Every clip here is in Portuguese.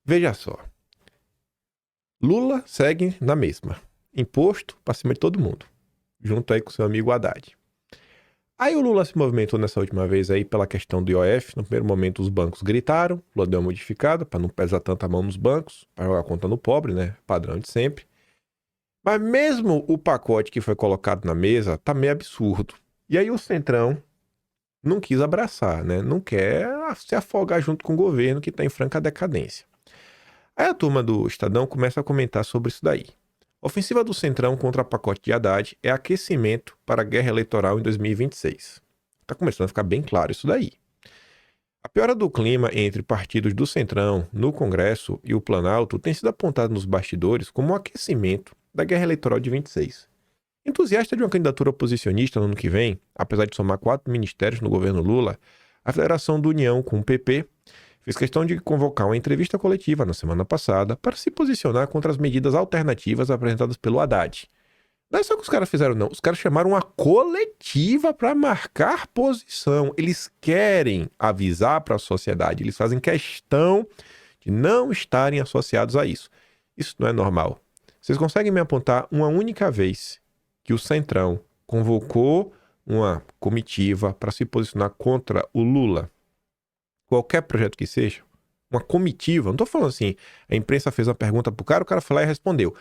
Veja só. Lula segue na mesma. Imposto pra cima de todo mundo. Junto aí com seu amigo Haddad. Aí o Lula se movimentou nessa última vez aí pela questão do IOF. No primeiro momento os bancos gritaram. O Lula deu uma modificada pra não pesar tanta mão nos bancos. Pra jogar a conta no pobre, né? Padrão de sempre. Mas mesmo o pacote que foi colocado na mesa tá meio absurdo. E aí o Centrão não quis abraçar, né? Não quer se afogar junto com o governo que tá em franca decadência. Aí a turma do Estadão começa a comentar sobre isso daí. A ofensiva do Centrão contra o pacote de Haddad é aquecimento para a guerra eleitoral em 2026. Tá começando a ficar bem claro isso daí. A piora do clima entre partidos do Centrão no Congresso e o Planalto tem sido apontada nos bastidores como um aquecimento da guerra eleitoral de 26. Entusiasta de uma candidatura oposicionista no ano que vem, apesar de somar 4 ministérios no governo Lula, a Federação do União com o PP fez questão de convocar uma entrevista coletiva na semana passada para se posicionar contra as medidas alternativas apresentadas pelo Haddad. Não é só que os caras fizeram, não. Os caras chamaram uma coletiva para marcar posição. Eles querem avisar para a sociedade. Eles fazem questão de não estarem associados a isso. Isso não é normal. Vocês conseguem me apontar uma única vez que o Centrão convocou uma comitiva para se posicionar contra o Lula? Qualquer projeto que seja, uma comitiva, não estou falando assim, a imprensa fez uma pergunta pro cara, o cara foi lá e respondeu.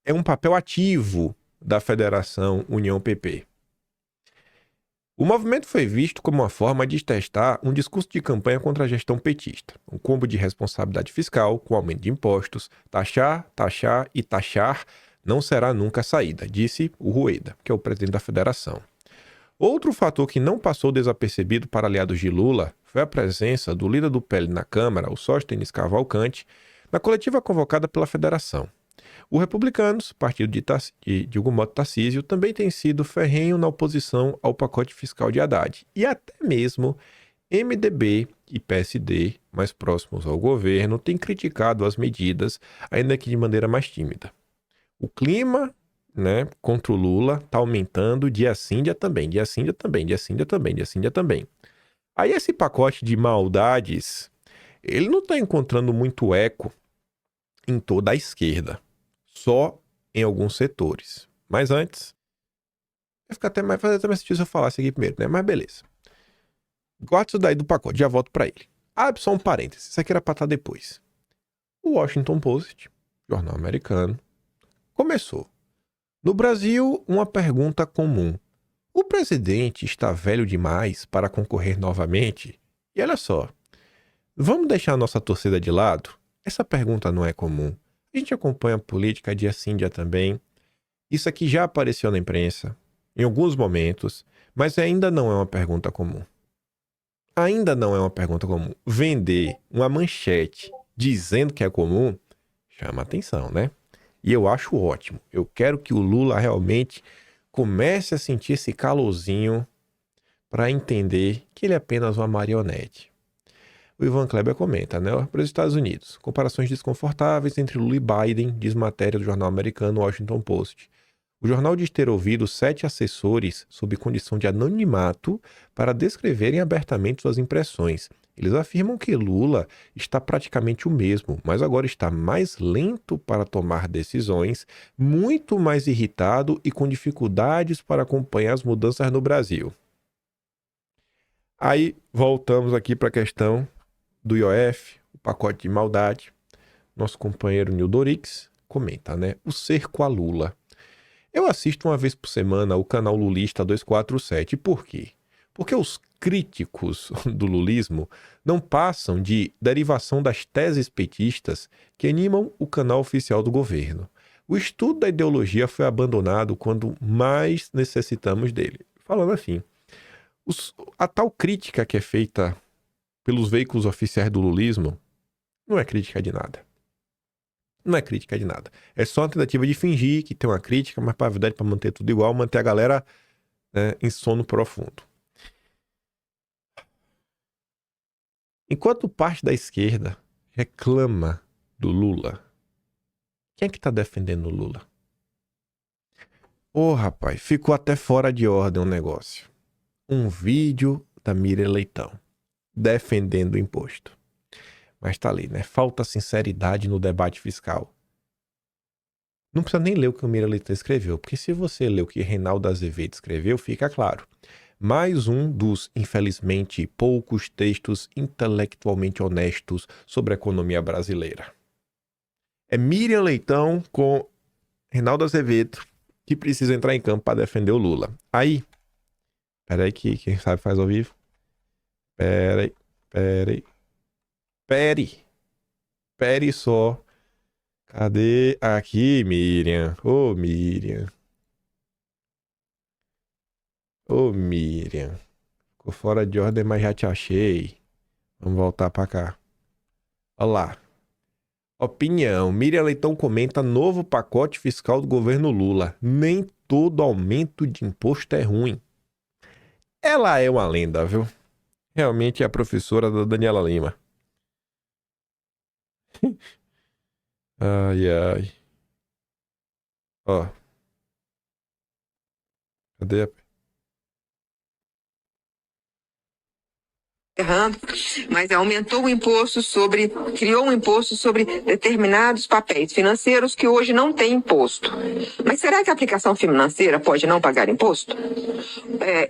É um papel ativo da Federação União PP. O movimento foi visto como uma forma de testar um discurso de campanha contra a gestão petista. Um combo de responsabilidade fiscal com aumento de impostos, taxar, taxar e taxar não será nunca a saída, disse o Rueda, que é o presidente da federação. Outro fator que não passou desapercebido para aliados de Lula foi a presença do líder do PL na Câmara, o Sóstenes Cavalcante, na coletiva convocada pela federação. O Republicanos, partido de Hugo Motta Tarcísio, também tem sido ferrenho na oposição ao pacote fiscal de Haddad. E até mesmo MDB e PSD, mais próximos ao governo, têm criticado as medidas, ainda que de maneira mais tímida. O clima, né, contra o Lula está aumentando dia sim, dia também, dia sim, dia também, dia sim, dia também, dia sim, dia também. Aí esse pacote de maldades, ele não está encontrando muito eco em toda a esquerda, só em alguns setores. Mas antes, vai ficar até mais, fazer até mais sentido se eu falasse aqui primeiro, né? Mas beleza. Guarda isso daí do pacote, já volto para ele. Abre só um parênteses, isso aqui era para estar depois. O Washington Post, jornal americano, começou. No Brasil, uma pergunta comum. O presidente está velho demais para concorrer novamente? E olha só, vamos deixar a nossa torcida de lado? Essa pergunta não é comum. A gente acompanha a política dia sim, dia também. Isso aqui já apareceu na imprensa, em alguns momentos, mas ainda não é uma pergunta comum. Ainda não é uma pergunta comum. Vender uma manchete dizendo que é comum chama atenção, né? E eu acho ótimo. Eu quero que o Lula realmente comece a sentir esse calorzinho para entender que ele é apenas uma marionete. O Ivan Kleber comenta, né? Para os Estados Unidos. Comparações desconfortáveis entre Lula e Biden, diz matéria do jornal americano Washington Post. O jornal diz ter ouvido 7 assessores sob condição de anonimato para descreverem abertamente suas impressões. Eles afirmam que Lula está praticamente o mesmo, mas agora está mais lento para tomar decisões, muito mais irritado e com dificuldades para acompanhar as mudanças no Brasil. Aí voltamos aqui para a questão do IOF, o pacote de maldade. Nosso companheiro Nildo Dorix comenta, né? O cerco a Lula. Eu assisto uma vez por semana o canal Lulista 247. Por quê? Porque os críticos do lulismo não passam de derivação das teses petistas que animam o canal oficial do governo. O estudo da ideologia foi abandonado quando mais necessitamos dele. Falando assim, a tal crítica que é feita pelos veículos oficiais do lulismo não é crítica de nada. Não é crítica de nada. É só uma tentativa de fingir que tem uma crítica, mas para a verdade, para manter tudo igual, manter a galera, né, em sono profundo. Enquanto parte da esquerda reclama do Lula, quem é que está defendendo o Lula? Rapaz, ficou até fora de ordem o negócio. Um vídeo da Miriam Leitão defendendo o imposto. Mas tá ali, né? Falta sinceridade no debate fiscal. Não precisa nem ler o que o Mira Leitão escreveu, porque se você ler o que Reinaldo Azevedo escreveu, fica claro. Mais um dos, infelizmente, poucos textos intelectualmente honestos sobre a economia brasileira. É Miriam Leitão com Reinaldo Azevedo que precisa entrar em campo para defender o Lula. Aí, peraí que quem sabe faz ao vivo. Pere só. Cadê? Aqui, Miriam. Ô, Miriam. Ô, Miriam. Ficou fora de ordem, mas já te achei. Vamos voltar pra cá. Olha lá. Opinião. Miriam Leitão comenta novo pacote fiscal do governo Lula. Nem todo aumento de imposto é ruim. Ela é uma lenda, viu? Realmente é a professora da Daniela Lima. Ai, ai. Ó. Cadê a... Errando, mas aumentou o imposto criou um imposto sobre determinados papéis financeiros que hoje não tem imposto. Mas será que a aplicação financeira pode não pagar imposto?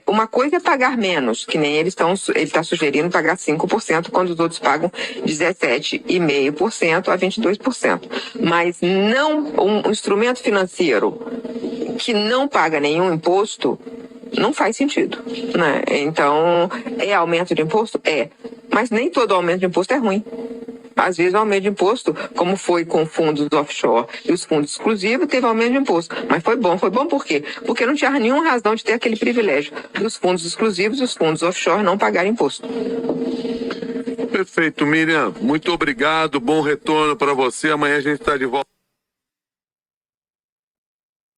Uma coisa é pagar menos, que nem ele está sugerindo pagar 5%, quando os outros pagam 17,5% a 22%. Mas não um instrumento financeiro que não paga nenhum imposto, não faz sentido, né? Então, é aumento de imposto? É. Mas nem todo aumento de imposto é ruim. Às vezes o aumento de imposto, como foi com fundos offshore e os fundos exclusivos, teve aumento de imposto. Mas foi bom. Foi bom por quê? Porque não tinha nenhuma razão de ter aquele privilégio dos fundos exclusivos e os fundos offshore não pagarem imposto. Perfeito, Miriam. Muito obrigado. Bom retorno para você. Amanhã a gente está de volta.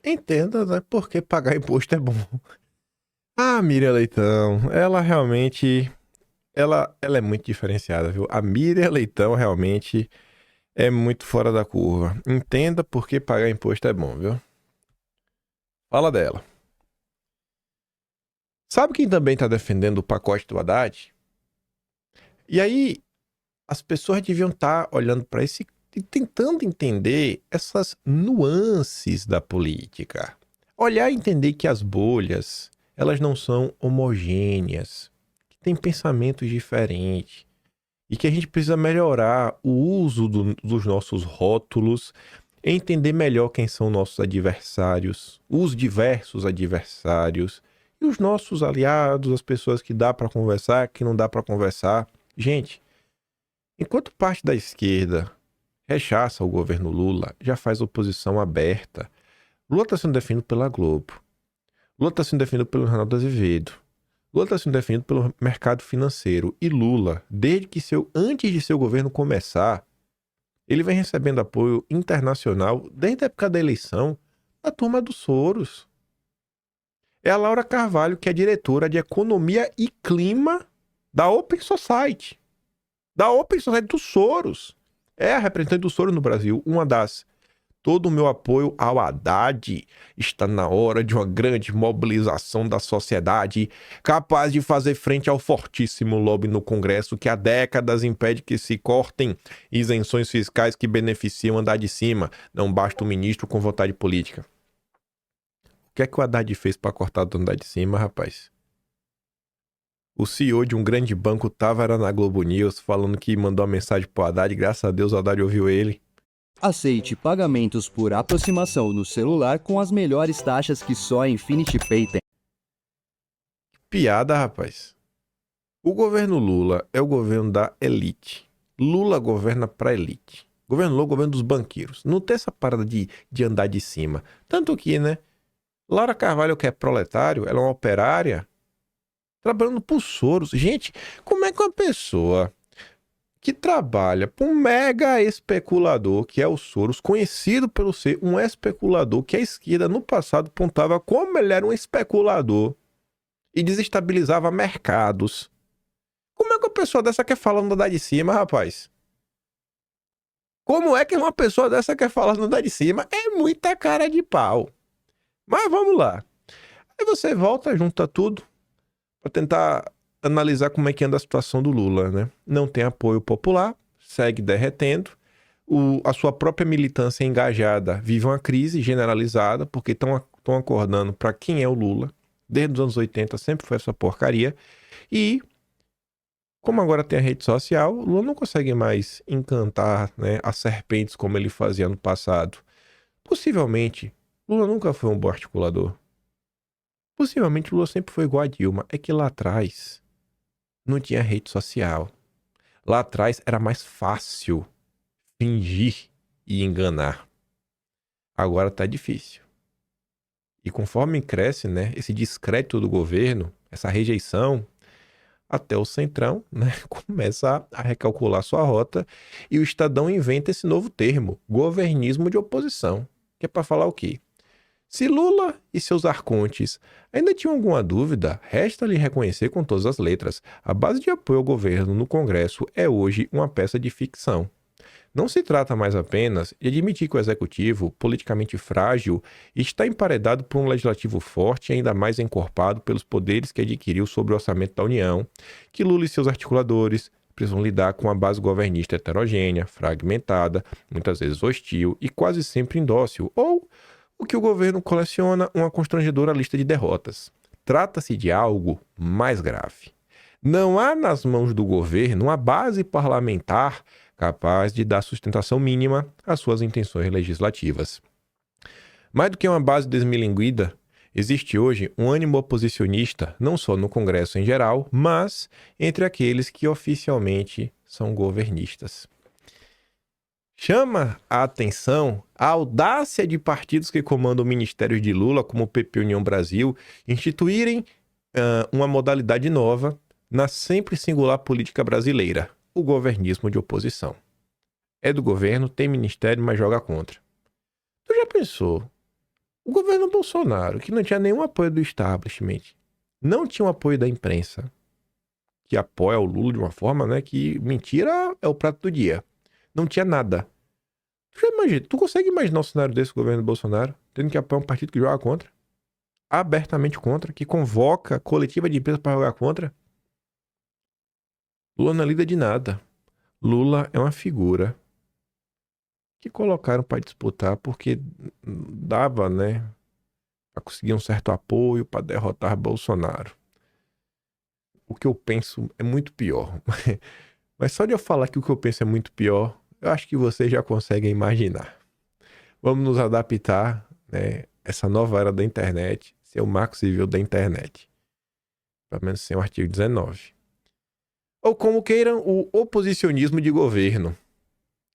Entenda, né? Porque pagar imposto é bom. Ah, Miriam Leitão, ela realmente... Ela é muito diferenciada, viu? A Miriam Leitão realmente é muito fora da curva. Entenda porque pagar imposto é bom, viu? Fala dela. Sabe quem também tá defendendo o pacote do Haddad? E aí, as pessoas deviam estar olhando para esse e tentando entender essas nuances da política. Olhar e entender que as bolhas, elas não são homogêneas, que tem pensamentos diferentes e que a gente precisa melhorar o uso dos nossos rótulos, entender melhor quem são nossos adversários, os diversos adversários e os nossos aliados, as pessoas que dá para conversar, que não dá para conversar. Gente, enquanto parte da esquerda rechaça o governo Lula, já faz oposição aberta. Lula está sendo defendido pela Globo. Lula está sendo defendido pelo Reinaldo Azevedo. Lula está sendo defendido pelo mercado financeiro. E Lula, antes de seu governo começar, ele vem recebendo apoio internacional desde a época da eleição da turma dos Soros. É a Laura Carvalho, que é diretora de Economia e Clima da Open Society. Da Open Society dos Soros. É a representante do Soros no Brasil, uma das. Todo o meu apoio ao Haddad. Está na hora de uma grande mobilização da sociedade, capaz de fazer frente ao fortíssimo lobby no Congresso que há décadas impede que se cortem isenções fiscais que beneficiam andar de cima. Não basta um ministro com vontade política. O que é que o Haddad fez para cortar do andar de cima, rapaz? O CEO de um grande banco tava na Globo News falando que mandou uma mensagem pro Haddad. Graças a Deus o Haddad ouviu ele. Aceite pagamentos por aproximação no celular com as melhores taxas que só a Infinity Pay tem. Piada, rapaz. O governo Lula é o governo da elite. Lula governa pra elite. Governo Lula é o governo dos banqueiros. Não tem essa parada de andar de cima. Tanto que, né? Laura Carvalho, que é proletário, ela é uma operária trabalhando por Soros. Gente, como é que uma pessoa que trabalha para um mega especulador, que é o Soros, conhecido por ser um especulador que a esquerda no passado apontava como ele era um especulador e desestabilizava mercados. Como é que uma pessoa dessa quer falar no andar de cima, rapaz? Como é que uma pessoa dessa quer falar no andar de cima? É muita cara de pau. Mas vamos lá. Aí você volta, junta tudo para tentar analisar como é que anda a situação do Lula, né? Não tem apoio popular, segue derretendo. A sua própria militância engajada vive uma crise generalizada, porque estão acordando para quem é o Lula. Desde os anos 80 sempre foi essa porcaria. E, como agora tem a rede social, o Lula não consegue mais encantar, né, as serpentes como ele fazia no passado. Possivelmente, Lula nunca foi um bom articulador. Possivelmente, Lula sempre foi igual a Dilma. É que lá atrás não tinha rede social. Lá atrás era mais fácil fingir e enganar. Agora tá difícil. E conforme cresce, né, esse descrédito do governo, essa rejeição, até o Centrão, né, começa a recalcular sua rota e o Estadão inventa esse novo termo, governismo de oposição, que é para falar o quê? Se Lula e seus arcontes ainda tinham alguma dúvida, resta-lhe reconhecer com todas as letras, a base de apoio ao governo no Congresso é hoje uma peça de ficção. Não se trata mais apenas de admitir que o executivo, politicamente frágil, está emparedado por um legislativo forte e ainda mais encorpado pelos poderes que adquiriu sobre o orçamento da União, que Lula e seus articuladores precisam lidar com uma base governista heterogênea, fragmentada, muitas vezes hostil e quase sempre indócil, ou o que o governo coleciona uma constrangedora lista de derrotas. Trata-se de algo mais grave. Não há nas mãos do governo uma base parlamentar capaz de dar sustentação mínima às suas intenções legislativas. Mais do que uma base desmilinguida, existe hoje um ânimo oposicionista, não só no Congresso em geral, mas entre aqueles que oficialmente são governistas. Chama a atenção a audácia de partidos que comandam ministérios de Lula, como o PP União Brasil, instituírem uma modalidade nova na sempre singular política brasileira, o governismo de oposição. É do governo, tem ministério, mas joga contra. Tu já pensou? O governo Bolsonaro, que não tinha nenhum apoio do establishment, não tinha o apoio da imprensa, que apoia o Lula de uma forma, né, que mentira é o prato do dia. Não tinha nada. Tu consegue imaginar um cenário desse governo Bolsonaro, tendo que apoiar um partido que joga contra? Abertamente contra, que convoca coletiva de imprensa para jogar contra? Lula não é líder de nada. Lula é uma figura que colocaram para disputar porque dava, né, para conseguir um certo apoio para derrotar Bolsonaro. O que eu penso é muito pior. Mas só de eu falar que o que eu penso é muito pior, eu acho que vocês já conseguem imaginar. Vamos nos adaptar, né, essa nova era da internet, ser o marco civil da internet. Pelo menos ser o artigo 19. Ou como queiram, o oposicionismo de governo.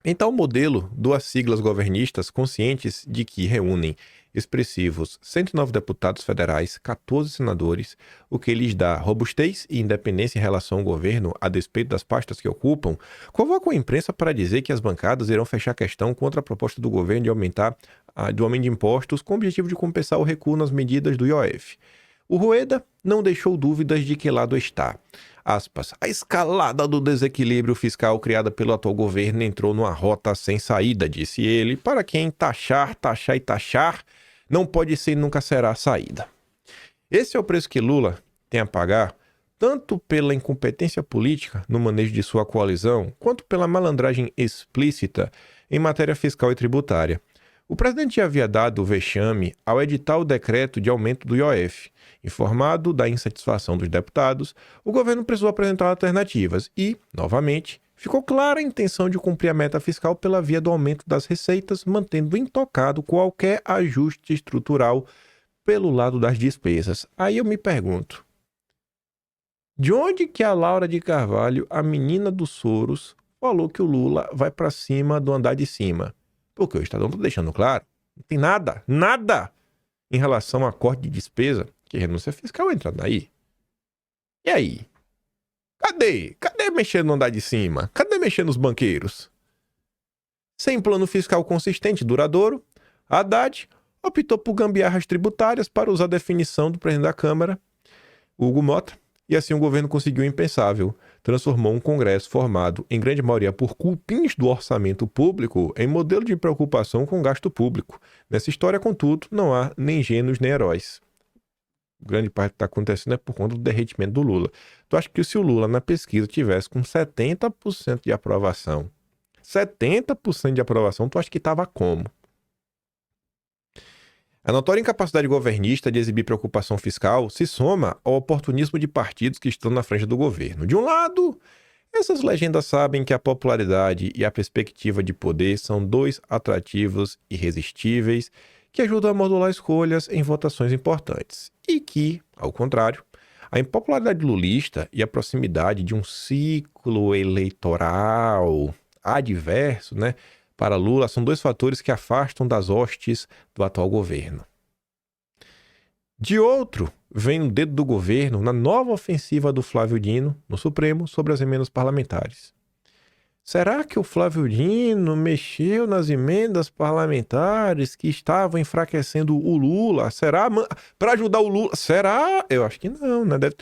Em tal modelo, duas siglas governistas conscientes de que reúnem expressivos 109 deputados federais, 14 senadores, o que lhes dá robustez e independência em relação ao governo, a despeito das pastas que ocupam, convocam a imprensa para dizer que as bancadas irão fechar a questão contra a proposta do governo de aumentar do aumento de impostos com o objetivo de compensar o recuo nas medidas do IOF. O Rueda não deixou dúvidas de que lado está. Aspas, a escalada do desequilíbrio fiscal criada pelo atual governo entrou numa rota sem saída, disse ele, para quem taxar e taxar não pode ser e nunca será a saída. Esse é o preço que Lula tem a pagar, tanto pela incompetência política no manejo de sua coalizão, quanto pela malandragem explícita em matéria fiscal e tributária. O presidente já havia dado o vexame ao editar o decreto de aumento do IOF. Informado da insatisfação dos deputados, o governo precisou apresentar alternativas e, novamente, ficou clara a intenção de cumprir a meta fiscal pela via do aumento das receitas, mantendo intocado qualquer ajuste estrutural pelo lado das despesas. Aí eu me pergunto, de onde que a Laura de Carvalho, a menina dos Soros, falou que o Lula vai para cima do andar de cima? Porque o Estadão está deixando claro, não tem nada em relação a corte de despesa, que renúncia fiscal entrando aí. E aí? Cadê mexer no andar de cima? Cadê mexer nos banqueiros? Sem plano fiscal consistente e duradouro, Haddad optou por gambiarras tributárias para usar a definição do presidente da Câmara, Hugo Mota, e assim o governo conseguiu o impensável. Transformou um Congresso formado, em grande maioria, por cupins do orçamento público em modelo de preocupação com o gasto público. Nessa história, contudo, não há nem gênios nem heróis. Grande parte que está acontecendo é por conta do derretimento do Lula. Tu acha que se o Lula na pesquisa tivesse com 70% de aprovação, 70% de aprovação, tu acha que tava como? A notória incapacidade governista de exibir preocupação fiscal se soma ao oportunismo de partidos que estão na frente do governo. De um lado, essas legendas sabem que a popularidade e a perspectiva de poder são dois atrativos irresistíveis que ajudam a modular escolhas em votações importantes. E que, ao contrário, a impopularidade lulista e a proximidade de um ciclo eleitoral adverso, para Lula são dois fatores que afastam das hostes do atual governo. De outro, vem o dedo do governo na nova ofensiva do Flávio Dino no Supremo sobre as emendas parlamentares. Será que o Flávio Dino mexeu nas emendas parlamentares que estavam enfraquecendo o Lula? Será? Para ajudar o Lula? Será? Eu acho que não, né? Deve...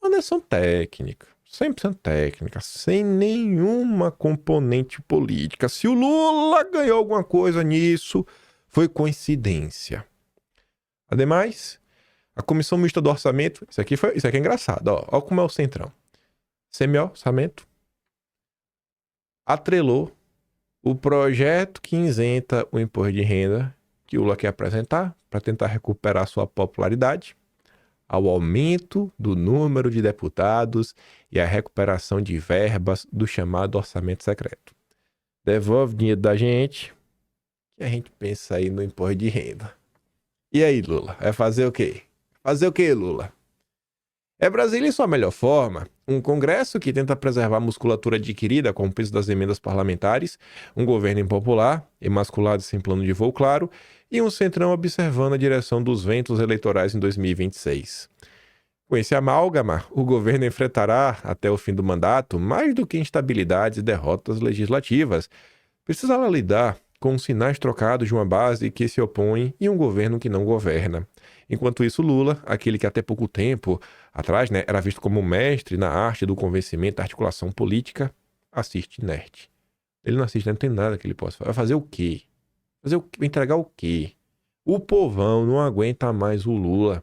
Uma decisão técnica. 100% técnica, sem nenhuma componente política. Se o Lula ganhou alguma coisa nisso, foi coincidência. Ademais, a Comissão Mista do Orçamento, isso aqui é engraçado, ó como é o Centrão. Semi-orçamento atrelou o projeto que isenta o imposto de renda que o Lula quer apresentar para tentar recuperar sua popularidade, ao aumento do número de deputados e à recuperação de verbas do chamado orçamento secreto. Devolve dinheiro da gente, que a gente pensa aí no imposto de renda. E aí, Lula? Vai fazer o quê? Fazer o quê, Lula? É Brasília em sua melhor forma, um Congresso que tenta preservar a musculatura adquirida com o peso das emendas parlamentares, um governo impopular, emasculado sem plano de voo claro, e um Centrão observando a direção dos ventos eleitorais em 2026. Com esse amálgama, o governo enfrentará, até o fim do mandato, mais do que instabilidades e derrotas legislativas. Precisará lidar com os sinais trocados de uma base que se opõe e um governo que não governa. Enquanto isso, Lula, aquele que até pouco tempo atrás era visto como mestre na arte do convencimento da articulação política, assiste inerte. Ele não assiste, não tem nada que ele possa fazer. Vai fazer o quê? Vai entregar o quê? O povão não aguenta mais o Lula.